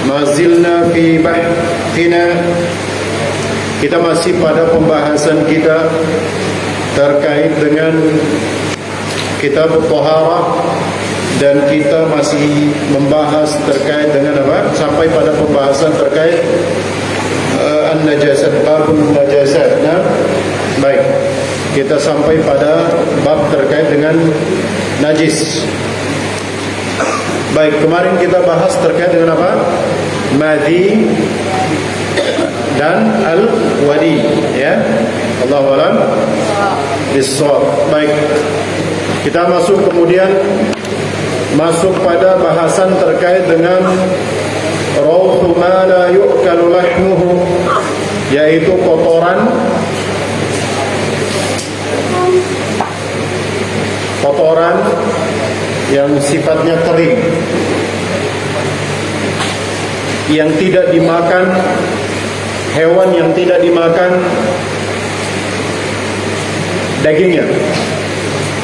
Mazilna fi bahthina, kita masih pada pembahasan kita terkait dengan kitab Thaharah, dan kita masih membahas terkait dengan apa? Sampai pada pembahasan terkait an-najasat, babun najasat. Nah, baik, kita sampai pada bab terkait dengan najis. Baik, kemarin kita bahas terkait dengan apa? Madhi dan al-wadi, ya. Allahu a'lam bissawab. Baik. Kita kemudian masuk pada bahasan terkait dengan rawthu ma la yu'kalu lahmuhu, yaitu kotoran yang sifatnya kering, yang tidak dimakan, hewan yang tidak dimakan dagingnya.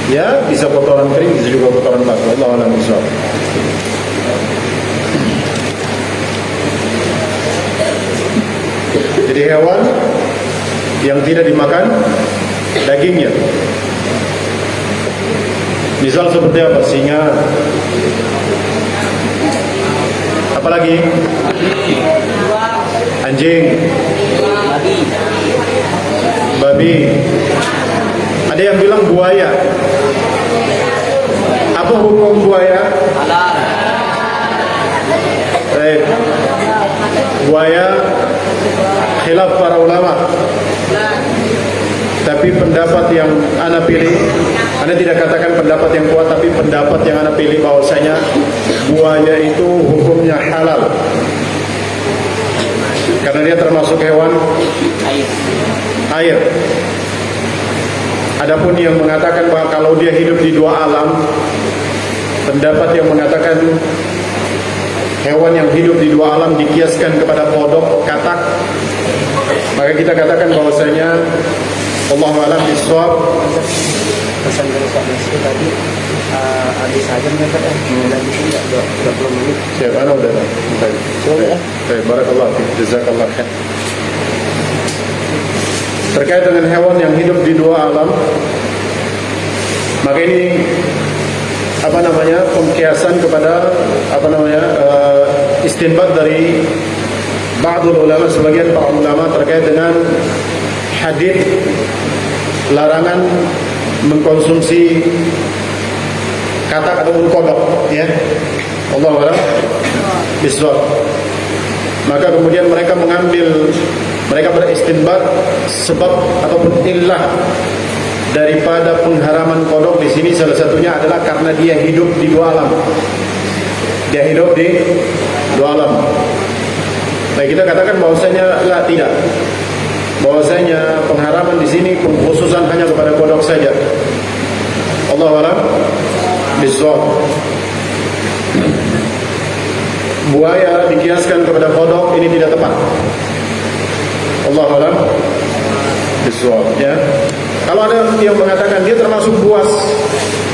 Ya, bisa kotoran kering, bisa juga kotoran basah. Allahu a'lam bishawab. Jadi hewan yang tidak dimakan dagingnya, misal seperti apa? Singa. Apalagi? Anjing. Babi. Ada yang bilang buaya. Apa hukum buaya? Baik. Buaya khilaf para ulama. Tapi pendapat yang ana pilih, ana tidak katakan pendapat yang kuat, tapi pendapat yang ana pilih bahwasanya buaya itu hukumnya halal, karena dia termasuk hewan air. Adapun yang mengatakan bahwa kalau dia hidup di dua alam, pendapat yang mengatakan hewan yang hidup di dua alam dikiaskan kepada kodok, katak, maka kita katakan bahwasanya Allahu a'lam bishawab. Pesan dari Pak Mesri tadi, habis aja mengatakan lagi tidak 20 menit. Siap, ana udah. Baik. Baik, barakallahu fiik, jazakallahu khair. Terkait dengan hewan yang hidup di dua alam, maka ini pemkiasan kepada istinbat dari ba'dul ulama, sebagian para ulama, terkait dengan hadits larangan mengkonsumsi katak ataupun kodok, ya. Allahu a'lam bishawab. Maka kemudian mereka beristinbat sebab ataupun illah daripada pengharaman kodok di sini, salah satunya adalah karena dia hidup di dua alam. Dia hidup di dua alam. Baik, kita katakan bahwasanya tidak. Bahwasanya pengharaman di sini pengkhususan hanya kepada kodok saja. Allahu a'lam bishawab. Buaya dikiaskan kepada kodok, ini tidak tepat. Allahu a'lam bishawab, ya. Kalau ada yang mengatakan dia termasuk buas,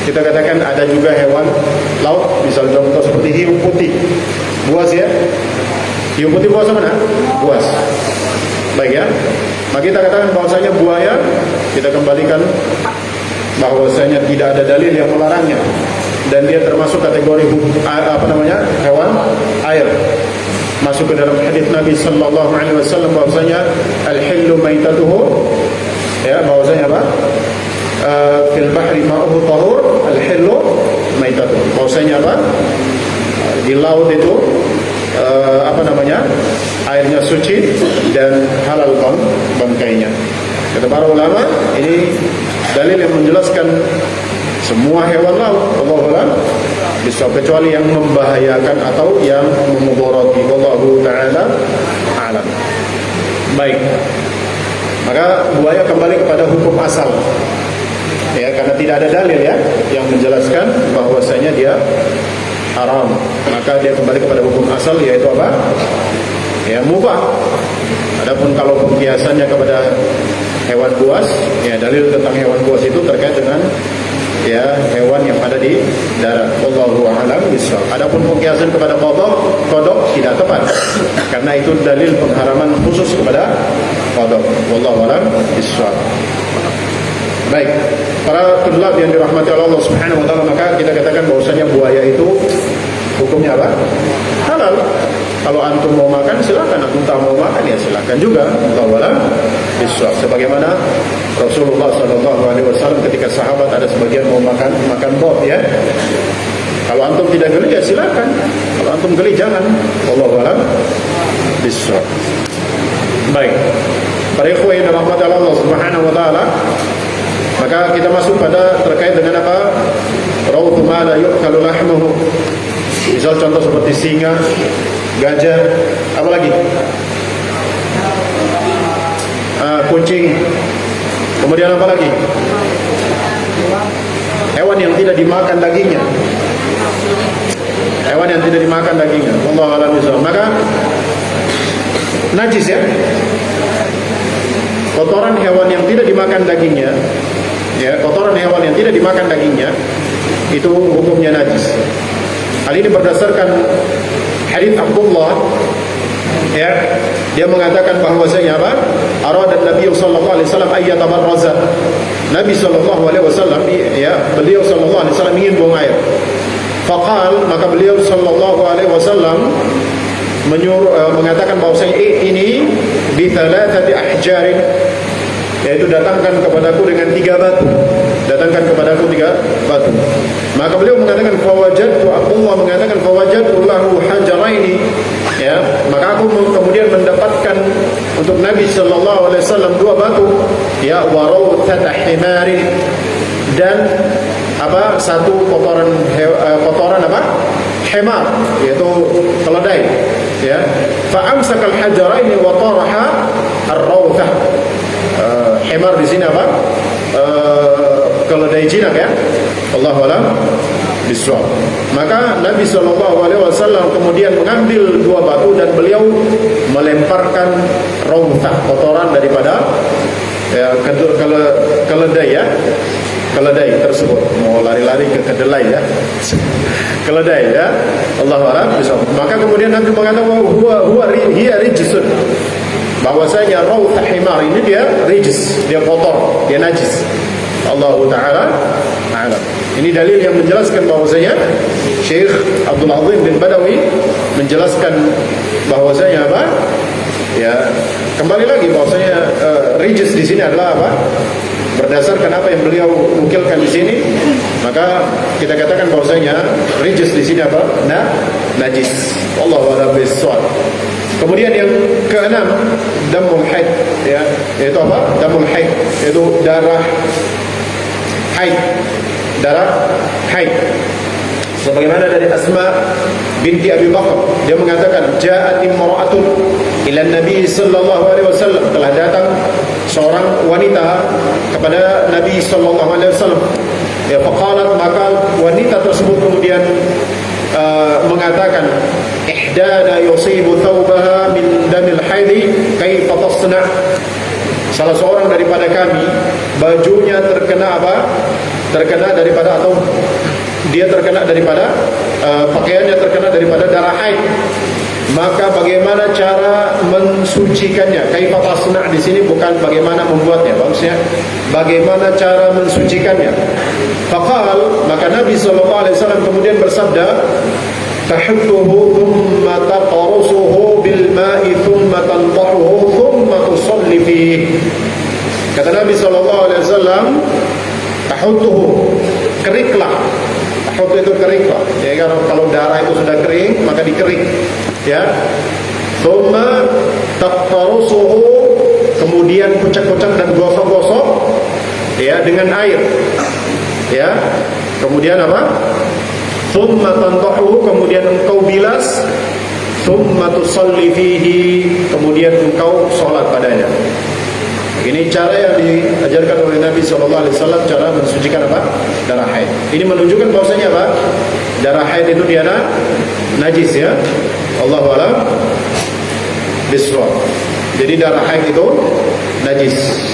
kita katakan ada juga hewan laut, misal contoh seperti hiu putih. Buas, ya. Hiu putih buas mana? Buas. Baik, ya. Maka kita katakan bahwasanya buaya, kita kembalikan bahwasanya tidak ada dalil yang melarangnya, dan dia termasuk kategori hewan air. Masuk ke dalam hadis Nabi sallallahu alaihi wasallam bahwasanya al-hillu maitatuhu, ya, bahwasanya apa? Fil bahri ma'uhu tahur, al-hillu maitatuhu. Bahwasanya apa? Di laut itu airnya suci dan halal bangkainya. Kata para ulama, ini dalil yang menjelaskan semua hewan laut, Allahu a'lam bishawab, kecuali yang membahayakan atau yang memudarati, wallahu ta'ala a'lam. Baik. Maka buaya kembali kepada hukum asal, ya, karena tidak ada dalil, ya, yang menjelaskan bahwasanya dia haram. Maka dia kembali kepada hukum asal, yaitu apa? Ya, mubah. Adapun kalau pemkiasannya kepada hewan buas, ya, dalil tentang hewan buas itu terkait dengan ya hewan yang ada di darat. Wallahu a'lam bishawab. Adapun pengkiasan kepada kodok tidak tepat, karena itu dalil pengharaman khusus kepada kodok. Wallahu a'lam bishawab. Baik, para tulab yang dirahmati Allah Subhanahu wa taala, maka kita katakan bahwasanya buaya itu hukumnya apa? Halal. Kalau antum mau makan silakan, antum tak mau makan ya silakan juga. Wallahu a'lam bishawab. Sebagaimana Rasulullah SAW ketika sahabat ada sebagian mau makan bot ya. Kalau antum tidak geli ya silakan. Kalau antum geli jangan. Wallahu a'lam bishawab. Baik. Para ikhwan yang dirahmati Allah Subhanahu wa taala, maka kita masuk pada terkait dengan apa? Rawtu ma la yu'kalu lahmuhu. Misal contoh seperti singa, gajah, apa lagi? Kucing. Kemudian apa lagi? Hewan yang tidak dimakan dagingnya. Hewan yang tidak dimakan dagingnya. Wallahu a'lam bishawab. Maka najis ya. Kotoran hewan yang tidak dimakan dagingnya, ya, kotoran hewan yang tidak dimakan dagingnya itu hukumnya najis. Hal ini berdasarkan hadits Abdullah, ya, dia mengatakan bahwasanya apa? Arada Nabi sallallahu alaihi wasallam ayyatabarraza. Nabi sallallahu alaihi wasallam, ya, beliau sallallahu alaihi wasallam ingin buang air. Faqal, maka beliau sallallahu alaihi wasallam mengatakan bahwasanya ini bi thalathati ahjarin, yaitu datangkan kepadaku dengan 3 batu. Datangkan kepadaku 3 batu. Maka beliau mengatakan fawajadtu, Abdullah mengatakan fawajadtu lahu hajaraini, ya, maka aku kemudian mendapatkan untuk Nabi sallallahu alaihi wasallam 2 batu, ya, wa rawthat himarin, dan apa, satu kotoran apa? Himar, yaitu keledai, ya. Fa amsakal hajaraini wa taraha ar-rawthah. Himar di sini apa? Keledai jinak ya. Allahu a'lam bishawab. Maka Nabi SAW kemudian mengambil 2 batu dan beliau melemparkan rawthah, kotoran daripada ya, keledai ya. Keledai tersebut, mau lari-lari ke kedelai ya. Keledai ya. Allahu a'lam bishawab. Maka kemudian Nabi mengatakan hiya rijsun, bahwasanya rawthah himar ini dia rijis, dia kotor, dia najis. Allah Ta'ala a'lam. Ini dalil yang menjelaskan bahwasanya Syekh Abdul Azim bin Badawi menjelaskan bahwasanya apa? Ya, kembali lagi bahwasanya rijis di sini adalah apa? Berdasarkan apa yang beliau nukilkan di sini, maka kita katakan bahwasanya rijis di sini apa? Najis. Wallahu a'lam bishawab. Kemudian yang keenam, damul haid, ya, yaitu apa? Damul haid, yaitu darah haid. Darah haid. Sebagaimana dari Asma binti Abi Bakar, dia mengatakan ja'at imra'atun ila Nabi sallallahu alaihi wasallam, telah datang seorang wanita kepada Nabi sallallahu alaihi wasallam. Ya, faqalat, maka wanita tersebut kemudian mengatakan, ihdana yusibu thawbaha min damil haidi kaifa tasna. Salah seorang daripada kami bajunya terkena apa? Terkena daripada, atau dia terkena daripada pakaiannya terkena daripada darah haid. Maka bagaimana cara mensucikannya? Kaifa tasna di sini bukan bagaimana membuatnya, maksudnya bagaimana cara mensucikannya. Faqal, maka Nabi sallallahu alaihi wasallam kemudian bersabda, tahuttuhu thumma taqrusuhu bil ma'i thumma tantahuhu thumma tusalli fihi. Kata Nabi sallallahu alaihi wasallam, tahuttuhu, keriklah. Tahut itu keriklah. Ya, kalau darah itu sudah kering maka dikerik. Ya. Thumma taqrusuhu, kemudian kucak-kucak dan gosok-gosok ya dengan air. Ya. Kemudian apa? Thumma tantahu, kemudian engkau bilas. Thumma tusalli fihi, kemudian engkau sholat padanya. Ini cara yang diajarkan oleh Nabi SAW, cara mensucikan apa? Darah haid. Ini menunjukkan bahwasanya apa? Darah haid itu dia najis ya. Allahu a'lam bishawab. Jadi darah haid itu najis.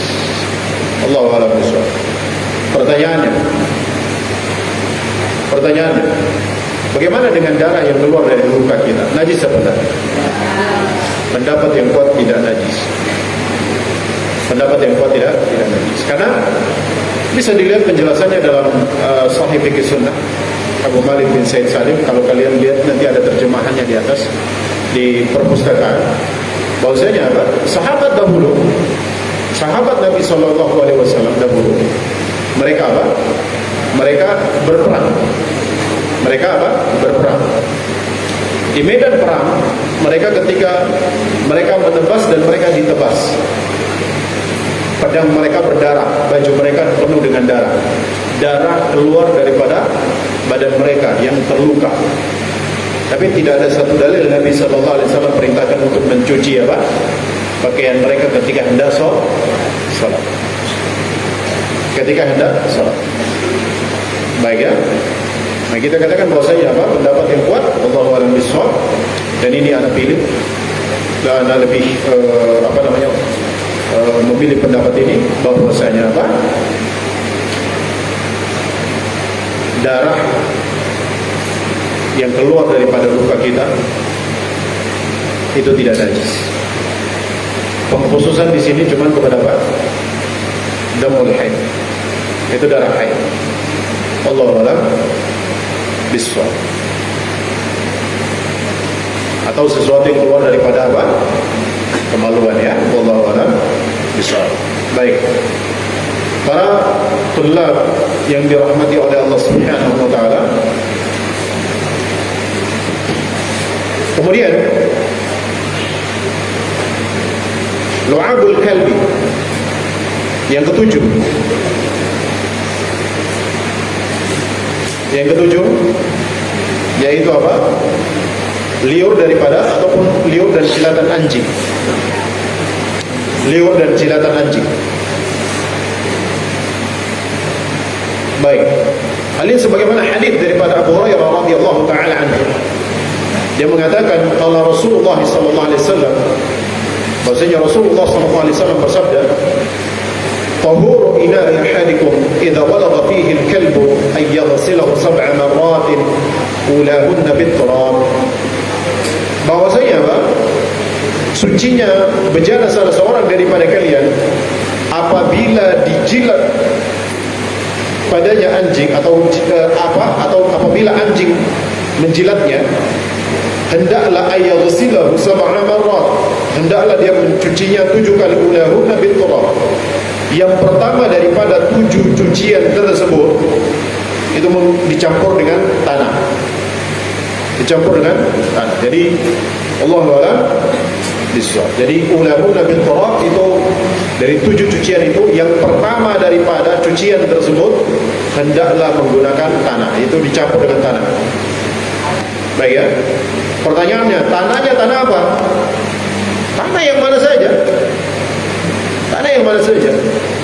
Allahu a'lam bishawab. Pertanyaannya, Pertanyaannya, bagaimana dengan darah yang keluar dari luka kita? Najis apa tidak? Pendapat yang kuat tidak najis. Pendapat yang kuat tidak najis. Karena bisa dilihat penjelasannya dalam Sahih Fiqh Sunnah Abu Malik bin Said Salim. Kalau kalian lihat nanti ada terjemahannya di atas di perpustakaan. Bahwasanya apa? Sahabat dahulu, sahabat Nabi SAW dahulu, mereka apa? Mereka berperang. Mereka apa? Berperang. Di medan perang, mereka ketika mereka menebas dan mereka ditebas, pedang mereka berdarah, baju mereka penuh dengan darah. Darah keluar daripada badan mereka yang terluka. Tapi tidak ada satu dalil Nabi SAW perintahkan untuk mencuci apa? Pakaian mereka ketika hendak sholat. Ketika hendak sholat. Baik ya. Nah, kita katakan bahwasanya apa? Pendapat yang kuat, wallahu a'lam bishawab. Dan ini anak pilih. Dan anak lebih memilih pendapat ini bahwasanya apa? Darah yang keluar daripada luka kita itu tidak najis. Pengkhususan di sini cuma kepada apa? Damul haid. Itu darah haid. Wallahu a'lam bishawab. Atau sesuatu yang keluar daripada apa? Kemaluan ya. Wallahu a'lam bishawab. Baik. Para tulab yang dirahmati oleh Allah Subhanahu wa taala. Kemudian lu'abul kalbi yang ketujuh. Yang ketujuh yaitu apa? Liur daripada ataupun liur dan jilatan anjing. Liur dan jilatan anjing. Baik. Hal ini sebagaimana hadis daripada Abu Hurairah radhiyallahu taala anhu. Dia mengatakan kalau Rasulullah sallallahu alaihi wasallam, bahwasanya Rasulullah sallallahu alaihi wasallam bersabda, "Tahuru ina'i ahadikum idza walagha fihi al-kalbu ay yaghsilahu 7 marratin ulahunna bit-turab." Bahwasanya apa? Sucinya bejana salah seorang daripada kalian apabila dijilat padanya anjing atau apabila anjing menjilatnya, hendaklah ayaghsilahu 7 marrat, hendaklah dia mencucinya 7 kali, ulahunna bit-turab. Yang pertama daripada 7 cucian tersebut itu dicampur dengan tanah. Dicampur dengan tanah. Jadi Allahu a'lam bishawab. Jadi ulahunna bit-turab itu dari 7 cucian itu yang pertama daripada cucian tersebut hendaklah menggunakan tanah. Itu dicampur dengan tanah. Baik ya. Pertanyaannya, tanahnya tanah apa? Tanah yang mana saja. Tanah yang mana saja.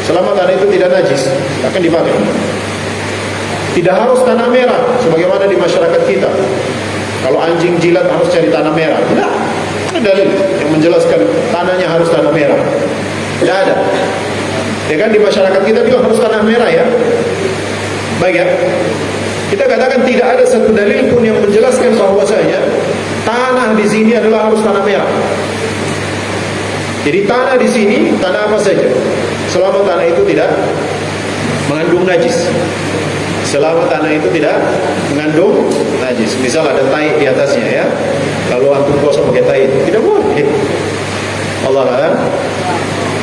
Selama tanah itu tidak najis, akan dipakai. Tidak harus tanah merah sebagaimana di masyarakat kita. Kalau anjing jilat harus cari tanah merah. Tidak. Ada dalil yang menjelaskan tanahnya harus tanah merah. Tidak ada. Ya kan di masyarakat kita juga harus tanah merah ya. Baik ya. Kita katakan tidak ada satu dalil pun yang menjelaskan bahwasanya tanah di sini adalah harus tanah merah. Jadi tanah di sini tanah apa saja, selama tanah itu tidak mengandung najis. Selama tanah itu tidak mengandung najis. Misal ada tai di atasnya ya, lalu antum puasa pakai tai itu tidak boleh. Allah a'lam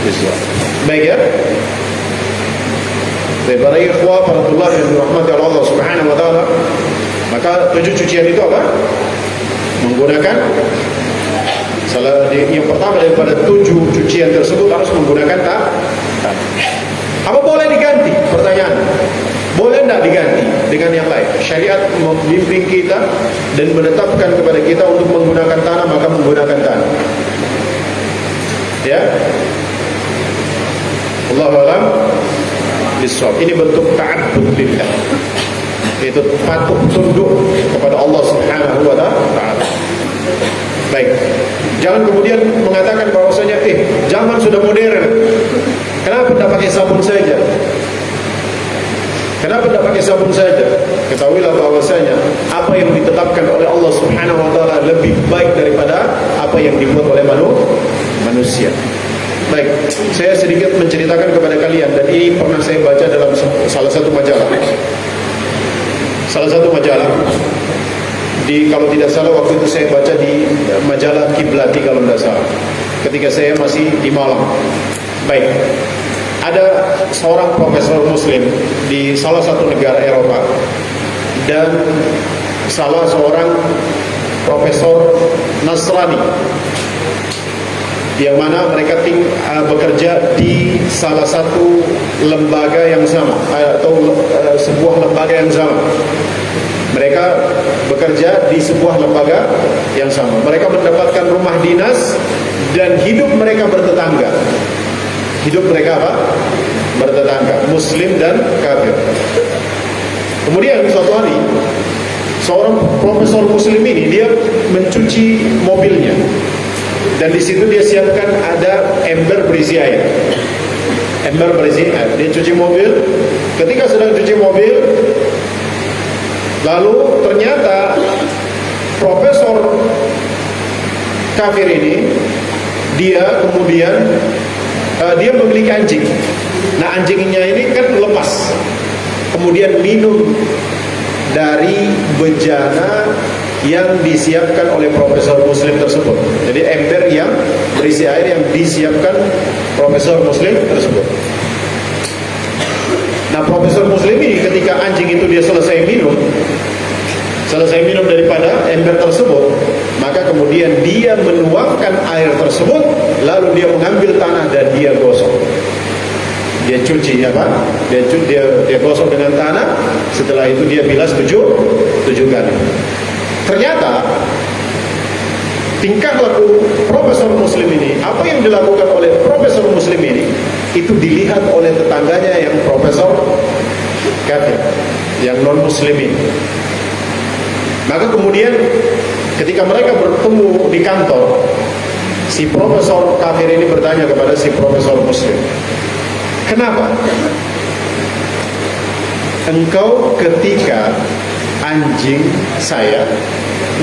bishawab. Baik ya. Para ikhwah, para tulab yang dirahmati oleh Allah Subhanahu wa taala, maka 7 cucian itu apa? Menggunakan yang pertama daripada 7 cucian tersebut harus menggunakan tanah. Apa boleh diganti? Pertanyaan. Boleh tidak diganti dengan yang lain? Syariat membimbing kita dan menetapkan kepada kita untuk menggunakan tanah, maka menggunakan tanah. Ya. Allahu a'lam bishawab. Ini bentuk ta'abbud lillah. Itu patuh tunduk kepada Allah Subhanahu wa taala. Baik. Jangan kemudian mengatakan bahwasanya zaman sudah modern. Kenapa tidak pakai sabun saja? Kenapa tidak pakai sabun saja? Ketahuilah bahwasanya apa yang ditetapkan oleh Allah Subhanahu wa taala lebih baik daripada apa yang dibuat oleh manusia. Baik, saya sedikit menceritakan kepada kalian, dan ini pernah saya baca dalam salah satu majalah. Kalau tidak salah waktu itu saya baca di majalah Kiblati kalau tidak salah, ketika saya masih di Malang. Baik, ada seorang profesor muslim di salah satu negara Eropa, dan salah seorang profesor Nasrani, yang mana mereka bekerja di salah satu lembaga yang sama, atau sebuah lembaga yang sama. Mereka bekerja di sebuah lembaga yang sama. Mereka mendapatkan rumah dinas dan hidup mereka bertetangga. Hidup mereka apa? Bertetangga, muslim dan kafir. Kemudian suatu hari, seorang profesor muslim ini dia mencuci mobilnya, dan di situ dia siapkan ada ember berisi air. Ember berisi air. Dia cuci mobil. Ketika sedang cuci mobil, lalu ternyata profesor kafir ini dia kemudian dia memiliki anjing. Nah, anjingnya ini kan lepas, kemudian minum dari bejana yang disiapkan oleh profesor muslim tersebut. Jadi ember yang berisi air yang disiapkan profesor muslim tersebut. Nah, profesor muslim ini ketika anjing itu dia selesai minum daripada ember tersebut, maka kemudian dia menuangkan air tersebut, lalu dia mengambil tanah dan dia gosok. Dia cuci dia gosok dengan tanah. Setelah itu dia bilas tujuh kali. Ternyata tingkah laku profesor muslim ini, apa yang dilakukan oleh profesor muslim ini, itu dilihat oleh tetangganya yang profesor kafir, yang non muslimin. Maka kemudian ketika mereka bertemu di kantor, si profesor kafir ini bertanya kepada si profesor muslim, kenapa engkau ketika anjing saya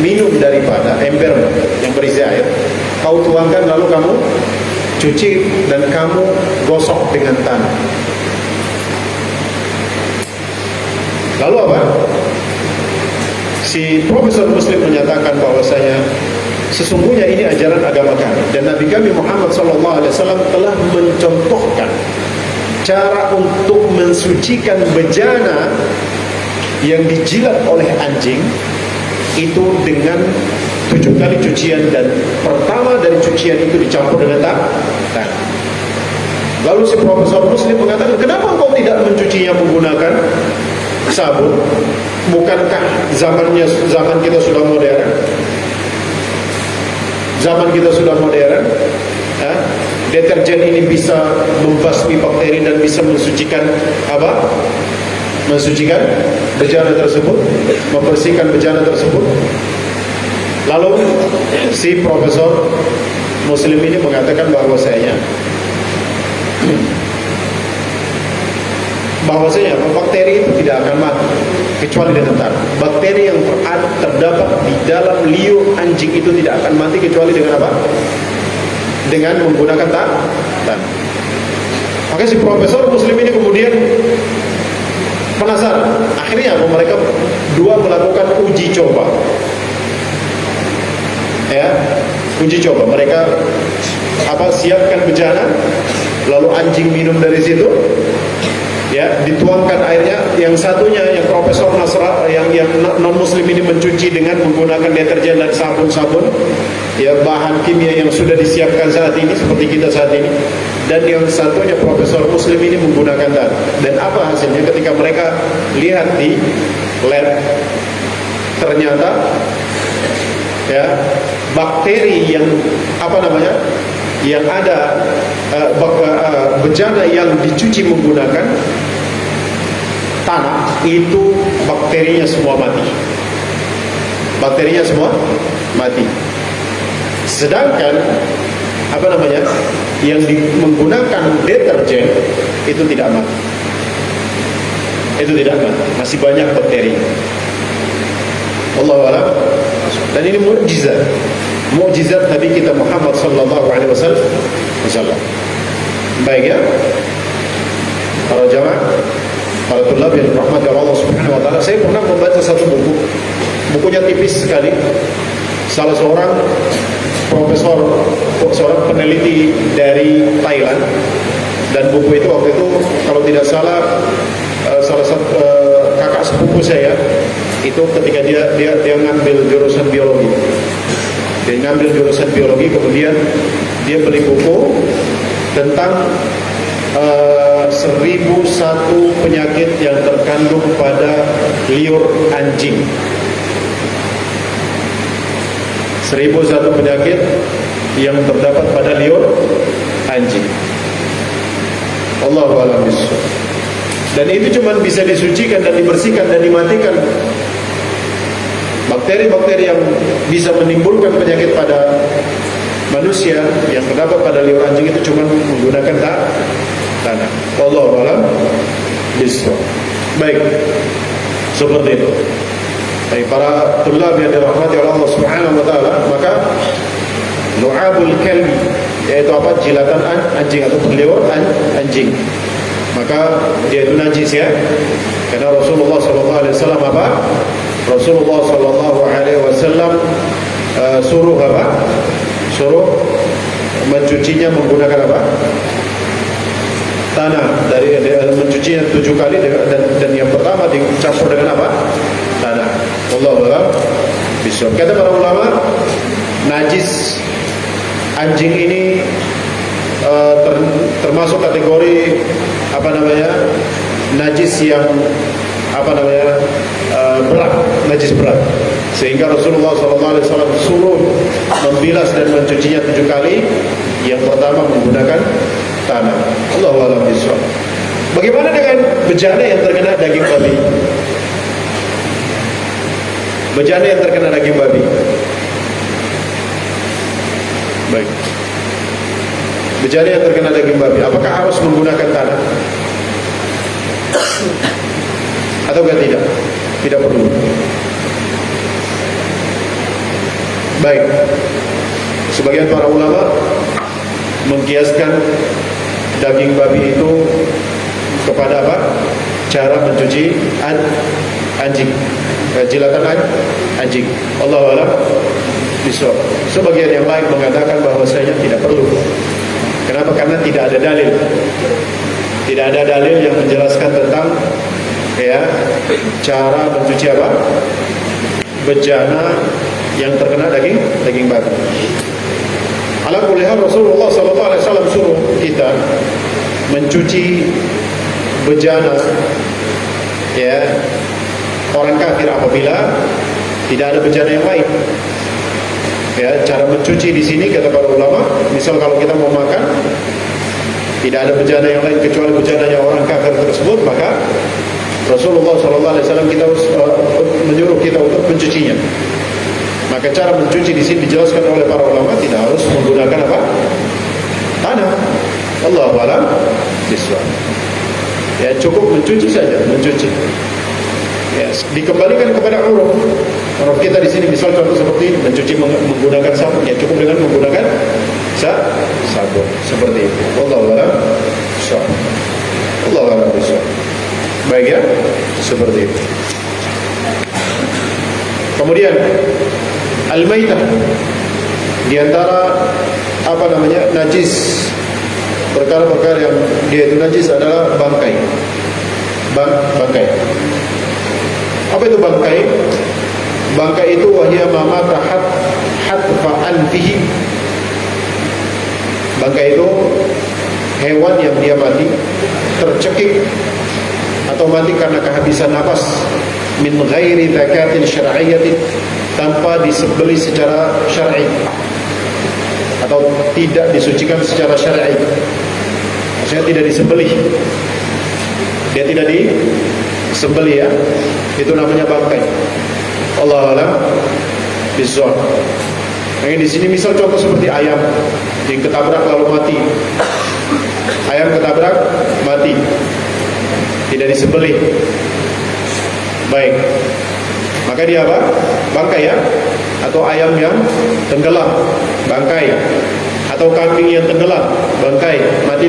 minum daripada ember yang berisi air, kau tuangkan lalu kamu cuci dan kamu gosok dengan tanah? Lalu apa? Si profesor muslim menyatakan bahwasanya sesungguhnya ini ajaran agama kami, dan Nabi kami Muhammad SAW telah mencontohkan cara untuk mensucikan bejana yang dijilat oleh anjing itu dengan 7 kali cucian, dan pertama dari cucian itu dicampur dengan tangan. Lalu si profesor muslim mengatakan, kenapa engkau tidak mencucinya menggunakan sabun? Bukankah zaman kita sudah modern? Zaman kita sudah modern. Deterjen ini bisa membasmi bakteri dan bisa mensucikan apa? Mensucikan bejana tersebut, membersihkan bejana tersebut. Lalu si profesor muslim ini mengatakan bahwasanya bakteri itu tidak akan mati kecuali dengan tanah. Bakteri yang terdapat di dalam liur anjing itu tidak akan mati kecuali dengan apa? Dengan menggunakan tanah. Maka si profesor muslim ini kemudian penasaran. Akhirnya mereka dua melakukan uji coba. Uji coba. Mereka siapkan bejana, lalu anjing minum dari situ. Dituangkan airnya. Yang satunya, yang profesor yang non muslim ini mencuci dengan menggunakan deterjen dan sabun-sabun, bahan kimia yang sudah disiapkan saat ini seperti kita saat ini. Dan yang satunya profesor muslim ini menggunakan tanah. Dan apa hasilnya ketika mereka lihat di lab? Ternyata bakteri yang yang ada bejana yang dicuci menggunakan tanah itu bakterinya semua mati. Bakterinya semua mati. Sedangkan yang menggunakan deterjen itu tidak mati. itu tidak mati, masih banyak bakteri. Allahu a'lam. Dan ini mukjizat Nabi kita Muhammad sallallahu alaihi wasallam. Baik ya, para jamaah, para tulab yang dirahmati Allah Subhanahu wa taala, saya pernah membaca satu buku. Bukunya tipis sekali. Salah seorang profesor, seorang peneliti dari Thailand, dan buku itu waktu itu kalau tidak salah salah satu kakak sepupu saya itu ketika dia ngambil jurusan biologi. Dia ngambil jurusan biologi, kemudian dia beli buku tentang 1001 penyakit yang terkandung pada liur anjing. 1001 penyakit yang terdapat pada liur anjing. Allahu a'lam bishawab. Dan itu cuma bisa disucikan dan dibersihkan dan dimatikan. Bakteri-bakteri yang bisa menimbulkan penyakit pada manusia yang terdapat pada liur anjing itu cuma menggunakan tanah. Wallahu a'lam bishawab. Baik, seperti itu. Baik, para tulab yang dirahmati oleh Allah Subhanahu wa taala, maka lu'abul kalbi, yaitu apa? Jilatan anjing atau liur anjing. Maka dia itu najis ya. Karena Rasulullah sallallahu alaihi wasallam apa? Rasulullah sallallahu alaihi wasallam suruh apa? Suruh mencucinya menggunakan apa? Tanah. Dari mencucinya 7 kali dan yang pertama dicampur dengan apa? Tanah. Wallahu a'lam bishawab. Kata para ulama, najis anjing ini termasuk kategori apa namanya, najis yang apa namanya, berat, najis berat, sehingga Rasulullah SAW suruh membilas dan mencucinya 7 kali. Yang pertama menggunakan tanah. Allahu a'lam bishawab. Bagaimana dengan bejana yang terkena daging babi? Bejana yang terkena daging babi. Baik. Bejana yang terkena daging babi, apakah harus menggunakan tanah? Ataukah tidak? Tidak perlu. Baik. Sebagian para ulama mengkiaskan daging babi itu kepada apa? Cara mencuci anjing, jilatan anjing. Allahu a'lam bishawab. Sebagian yang lain mengatakan bahwasanya tidak perlu. Kenapa? Karena tidak ada dalil. Tidak ada dalil yang menjelaskan tentang ya cara mencuci apa? Bejana yang terkena daging babi. Ala kulli hal, Rasulullah sallallahu alaihi wasallam suruh kita mencuci bejana ya orang kafir apabila tidak ada bejana yang lain. Ya, cara mencuci di sini kata para ulama, misal kalau kita mau makan tidak ada bejana yang lain kecuali bejananya orang kafir tersebut, maka Rasulullah SAW kita menyuruh kita untuk mencucinya. Maka cara mencuci di sini dijelaskan oleh para ulama tidak harus menggunakan apa? Tanah. Allahu a'lam bishawab. Ya, cukup mencuci saja, mencuci. Ya, dikembalikan kepada uruf. Uruf kita di sini misal contoh seperti ini, mencuci menggunakan sabun, ya cukup dengan menggunakan sabun seperti itu. Wallahu a'lam bishawab. Wallahu a'lam bishawab. Baik ya, seperti itu. Kemudian al-maitah, di antara apa namanya najis, perkara-perkara yang dia itu najis adalah bangkai. Bangkai. Apa itu bangkai? Bangkai itu wahya ma mata hatfa anfihi. Bangkai itu hewan yang dia mati tercekik atau mati karena kehabisan napas min ghairi zakatin syar'iyyatin, tanpa disembelih secara syar'i atau tidak disucikan secara syar'i. Maksudnya tidak disembelih. Dia tidak disembelih ya. Itu namanya bangkai. Allah a'lam bishawab. Nah, di sini misal contoh seperti ayam yang ketabrak lalu mati. Ayam ketabrak mati. Tidak tidak disembelih. Baik, maka dia apa? Bangkai ya, atau ayam yang tenggelam, bangkai, atau kambing yang tenggelam, bangkai, mati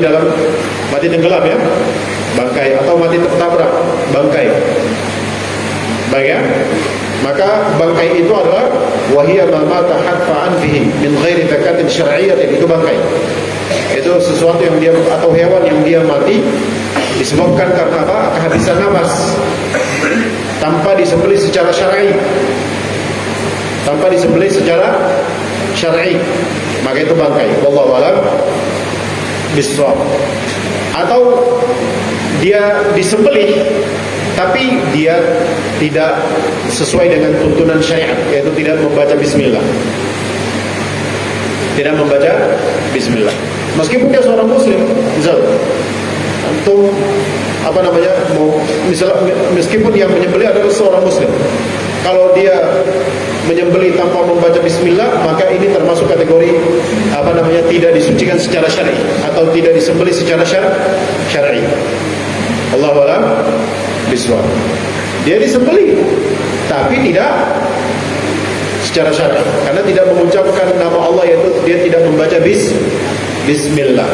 tenggelam ya, bangkai, atau mati tertabrak, bangkai. Baik ya, maka bangkai itu adalah wahiyya ma mata hatfa anfihi min ghairi zakatin syar'iyyatin, itu bangkai. Itu sesuatu yang dia, atau hewan yang dia mati disebabkan karena apa? Kehabisan nafas, tanpa disembelih secara syar'i. Tanpa disembelih secara syar'i, maka itu bangkai. Wallahu a'lam bishawab. Atau dia disembelih tapi dia tidak sesuai dengan tuntunan syariat, yaitu tidak membaca bismillah. Tidak membaca bismillah. Meskipun dia seorang muslim, misal antum meskipun yang menyembelih adalah seorang muslim, kalau dia menyembelih tanpa membaca bismillah, maka ini termasuk kategori tidak disucikan secara syar'i, atau tidak disembelih secara syar'i. Allahu a'lam bishawab. Dia disembelih tapi tidak secara syar'i, karena tidak mengucapkan nama Allah, yaitu dia tidak membaca bismillah.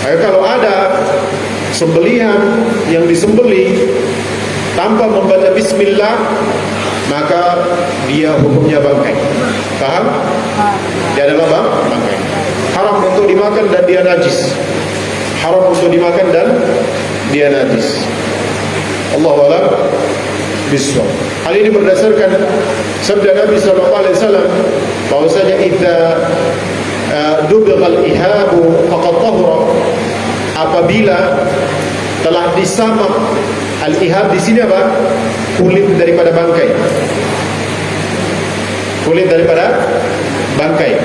Maka kalau ada sembelihan yang disembelih tanpa membaca bismillah, maka dia hukumnya bangkai. Paham? Dia adalah bangkai. Haram untuk dimakan dan dia najis. Haram untuk dimakan dan dia najis. Allahu a'lam bishawab. Hal ini berdasarkan sabda Nabi sallallahu alaihi wasallam bahwasanya idza dubighal ihabu faqad tahura, apabila telah disamak. Al-ihab di sini apa? Kulit daripada bangkai. Kulit daripada bangkai.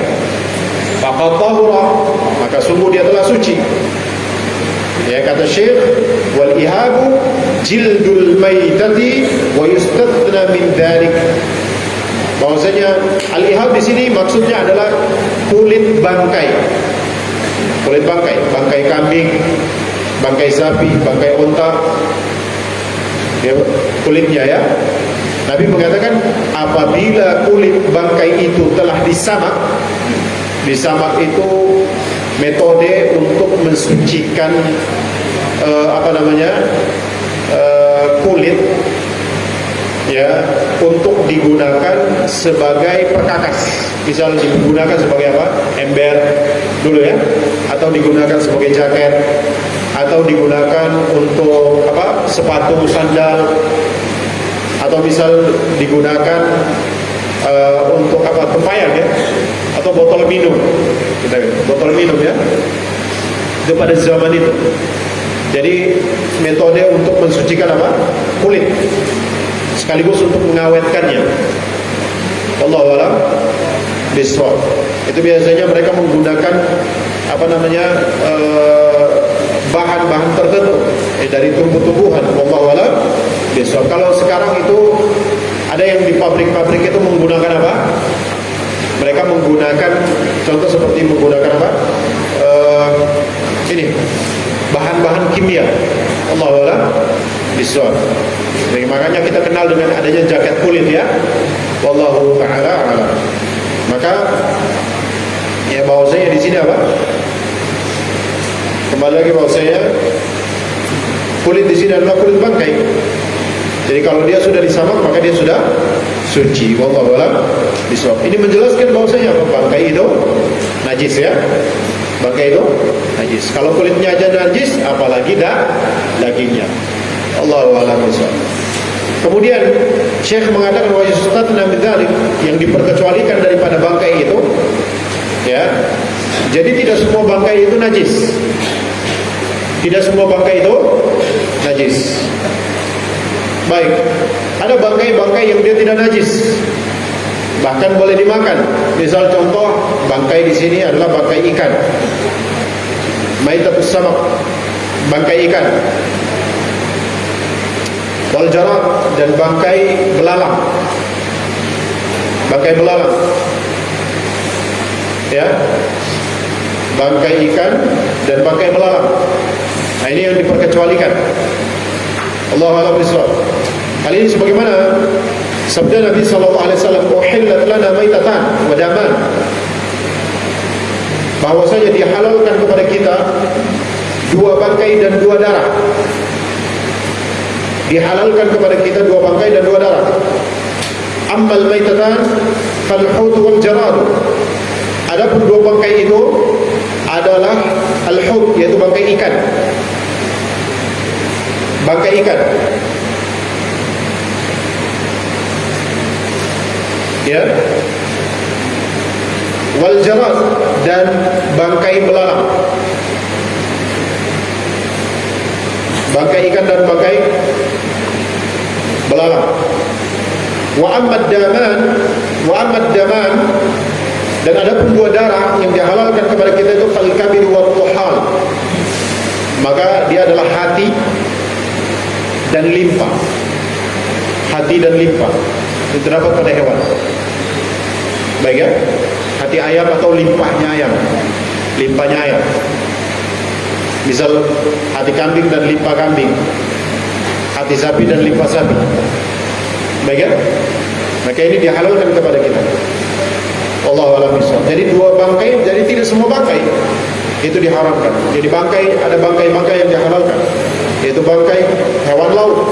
Faqad tahura, maka sungguh dia telah suci. Ya, kata Syekh, wal ihabu jildul maitati wa yustathna min dzalik. Bahwasanya al-ihab di sini maksudnya adalah kulit bangkai. Kulit bangkai, bangkai kambing, bangkai sapi, bangkai unta. Ya, kulitnya ya. Nabi mengatakan apabila kulit bangkai itu telah disamak itu metode untuk mensucikan kulit ya, untuk digunakan sebagai perkakas. Misal digunakan sebagai apa? Ember dulu ya, atau digunakan sebagai jaket, atau digunakan untuk apa? Sepatu, sandal, atau misal digunakan untuk apa? Tempayan ya, atau botol minum. Botol minum ya. Itu pada zaman itu. Jadi metode untuk mensucikan apa? Kulit, sekaligus untuk mengawetkannya. Wallahu a'lam bishawab. Itu biasanya mereka menggunakan bahan-bahan tertentu dari tumbuh-tumbuhan. Wallahu a'lam bishawab. Kalau sekarang itu ada yang di pabrik-pabrik itu menggunakan apa? Mereka menggunakan contoh seperti menggunakan apa? Bahan-bahan kimia. Allahu a'lam bishawab. Jadi makanya kita kenal dengan adanya jaket kulit ya. Wallahu ta'ala a'lam. Maka ya bahwasanya di sini apa? Kembali lagi bahwasanya kulit di sini adalah kulit bangkai. Jadi kalau dia sudah disamak maka dia sudah suci. Wallahu a'lam bishawab. Ini menjelaskan bahwasanya bangkai itu najis ya. Bangkai itu najis. Kalau kulitnya aja najis, apalagi dagingnya. Allahu a'lam bishawab. Kemudian Syekh mengatakan wa yustatna min dzalik, yang diperkecualikan daripada bangkai itu ya. Jadi tidak semua bangkai itu najis. Tidak semua bangkai itu najis. Baik, ada bangkai-bangkai yang dia tidak najis, bahkan boleh dimakan. Misal contoh bangkai di sini adalah bangkai ikan, maitatus samak, bangkai ikan, wal jarat, dan bangkai belalang. Bangkai belalang ya, bangkai ikan dan bangkai belalang. Nah ini yang diperkecualikan. Allahu a'lam bishawab. Hal ini sebagaimana sabda Nabi sallallahu alaihi wasallam, "Uhillat lana maitatan wa daman." Bahwasanya dihalalkan kepada kita dua bangkai dan dua darah. Dihalalkan kepada kita dua bangkai dan dua darah. Ammal maitatan fal hut wal jarad. Adapun dua bangkai itu adalah al-hut, yaitu bangkai ikan. Bangkai ikan. Ya. Wal jarad, dan bangkai belalang. Bangkai ikan dan bangkai belalang. Wa ammad daman, dan adapun dua darah yang dihalalkan kepada kita itu fal kabir wa tuhal. Maka dia adalah hati dan limpa. Hati dan limpa itu terdapat pada hewan. Baik ya, hati ayam atau limpahnya ayam. Limpahnya ayam. Misal hati kambing dan limpa kambing, hati sapi dan limpa sapi. Baik ya, maka ini dihalalkan kepada kita. Allahu a'lam bishawab. Jadi dua bangkai, jadi tidak semua bangkai itu diharamkan. Jadi bangkai, ada bangkai-bangkai yang dihalalkan, yaitu bangkai hewan laut.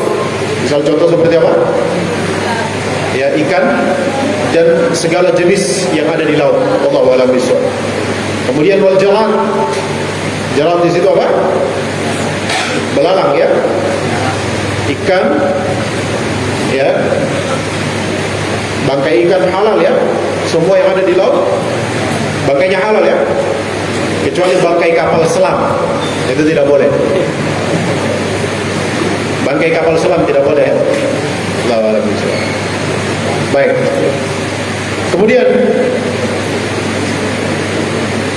Misal contoh seperti apa? Ya, ikan dan segala jenis yang ada di laut. Allahu a'lam bishawab. Kemudian wal jarad. Jarad di situ apa? Belalang ya. Ikan ya. Bangkai ikan halal ya. Semua yang ada di laut bangkainya halal ya. Kecuali bangkai kapal selam, itu tidak boleh. Bangkai kapal selam tidak boleh ya. Allahu a'lam bishawab. Baik. Kemudian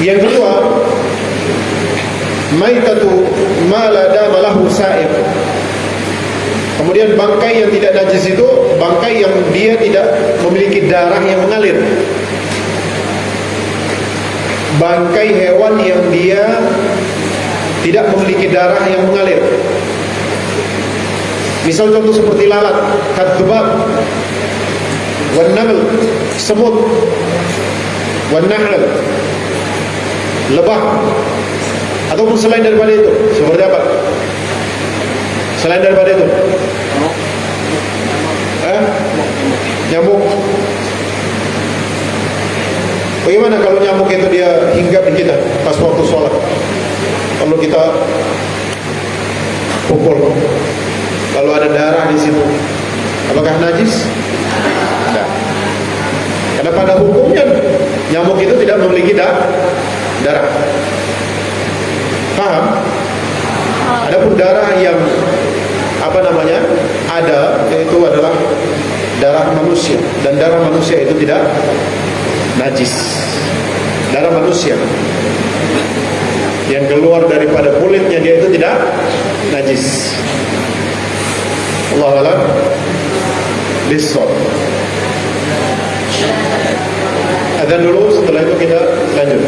yang kedua, maitatu ma la dama lahu sa'ir. Kemudian bangkai yang tidak najis itu bangkai yang dia tidak memiliki darah yang mengalir. Bangkai hewan yang dia tidak memiliki darah yang mengalir. Misal contoh seperti lalat, kadhubab, wan naml, semut, wan nahl, lebah, ataupun selain daripada itu. Seperti apa? Selain daripada itu, nyamuk. Bagaimana kalau nyamuk itu dia hinggap di kita pas waktu sholat? Kalau kita pukul, lalu ada darah di situ, apakah najis? Tidak. Karena pada hukumnya nyamuk itu tidak memiliki darah. Paham? Adapun darah yang ada, yaitu adalah darah manusia, dan darah manusia itu tidak najis. Darah manusia yang keluar daripada kulitnya dia itu tidak najis. Allahu a'lam bishawab. Adzan dulu, setelah itu kita lanjut.